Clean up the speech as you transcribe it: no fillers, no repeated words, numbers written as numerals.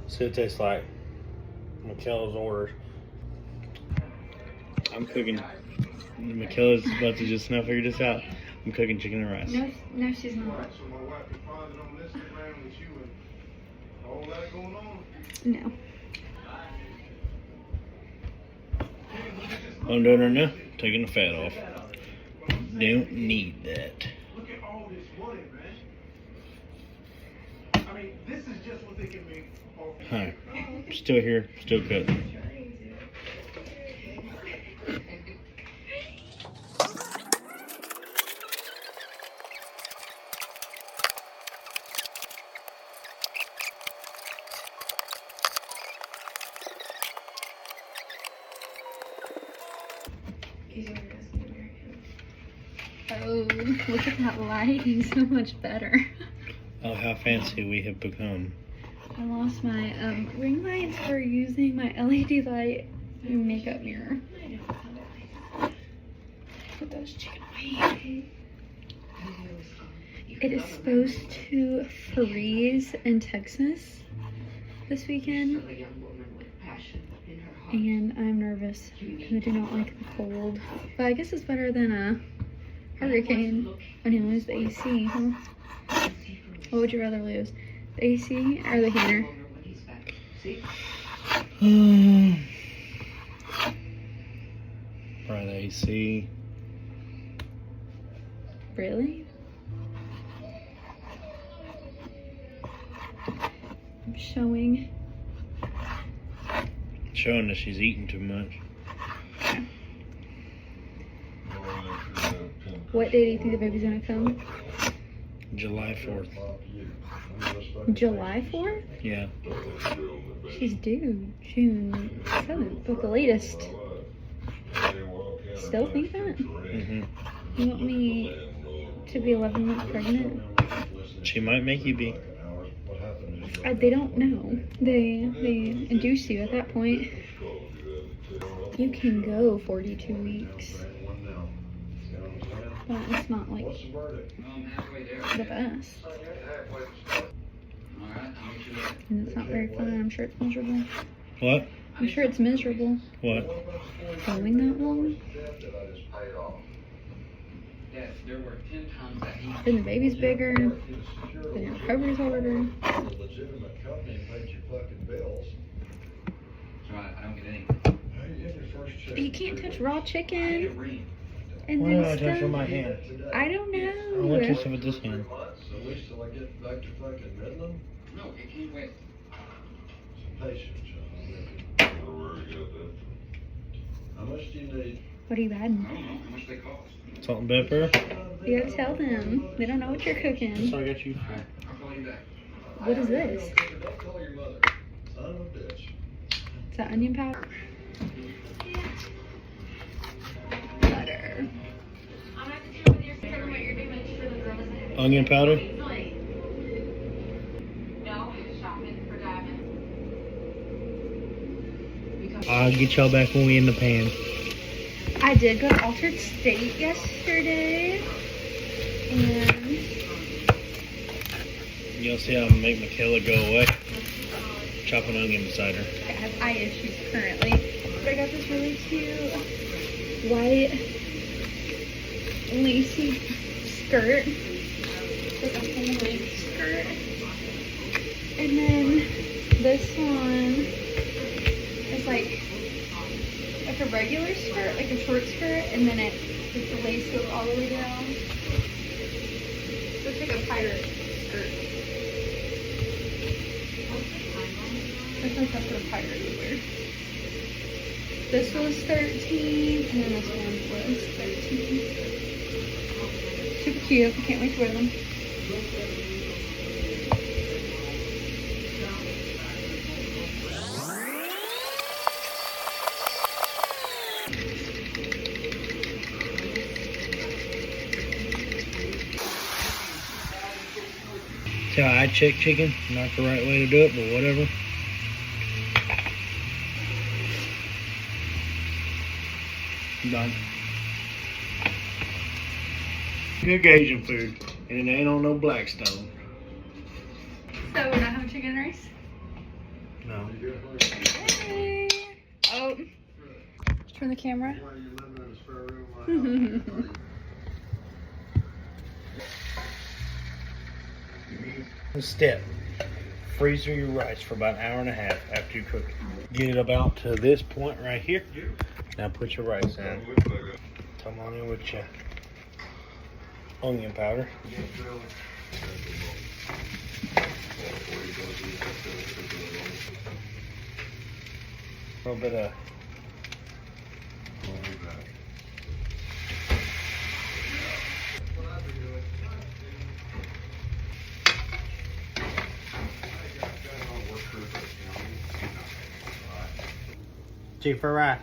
So it tastes like Michaela's orders. I'm cooking. Michaela's about to just now figure this out. I'm cooking chicken and rice. No, she's not. No. I'm doing it now. Taking the fat off. Don't need that. Look at all this money, man. I mean, this is just what they can make. Hi. Still here. Still cooking. Oh, look at that lighting, so much better. Oh, how fancy we have become. I lost my ring lights for using my LED light makeup mirror. Put those chicken away. It is supposed to freeze in Texas this weekend, and I'm nervous because I do not like the cold. But I guess it's better than a hurricane when you lose the AC, huh? What would you rather lose? The AC or the heater? Probably the AC. Really? I'm showing. Showing that she's eating too much. What day do you think the baby's gonna come? July 4th. July 4th? Yeah. She's due June 7th, but the latest. Still think that? Mm-hmm. You want me to be 11 months pregnant? She might make you be. They don't know. They induce you at that point. You can go 42 weeks. But it's not like the best. And it's not very fun. I'm sure it's miserable. What? I'm sure it's miserable. What? Going that long. Then the baby's bigger. Then your recovery's harder. You can't touch raw chicken. And Why then did I touch stuff. with my hand? I don't I want to know. touch it with this hand. So wait till I get back to fucking Midland? No, it can't wait. Some patience, How much do you need? What are you I adding? don't know how much they cost. Salt and pepper. You gotta tell them. They don't know what you're cooking. So I got you. I'll call you back. What is this? Don't call your mother. Son of a bitch. Is that onion powder? Butter. Onion powder. I'll get y'all back when we in the pan. I did go to Altered State yesterday. And You'll see how I'm gonna make Michaela go away. Chop an onion beside her. I have eye issues currently. But I got this really cute white lacy skirt. Like a full length skirt. And then this one is like a regular skirt, like a short skirt, and then the lace goes all the way down. So it's like a pirate skirt. It's like that's what a pirate would wear. This was 13, and then this one was 13. Super cute. Can't wait to wear them. See how I check chicken? Not the right way to do it, but whatever. Done. Good Cajun food, and it ain't on no Blackstone. So we're not having chicken and rice? Hey. Oh. Turn the camera. Step. Freezer your rice for about an hour and a half after you cook it. Get it about to this point right here. Now put your rice in. Come on in with your onion powder. A little bit of chicken fried rice.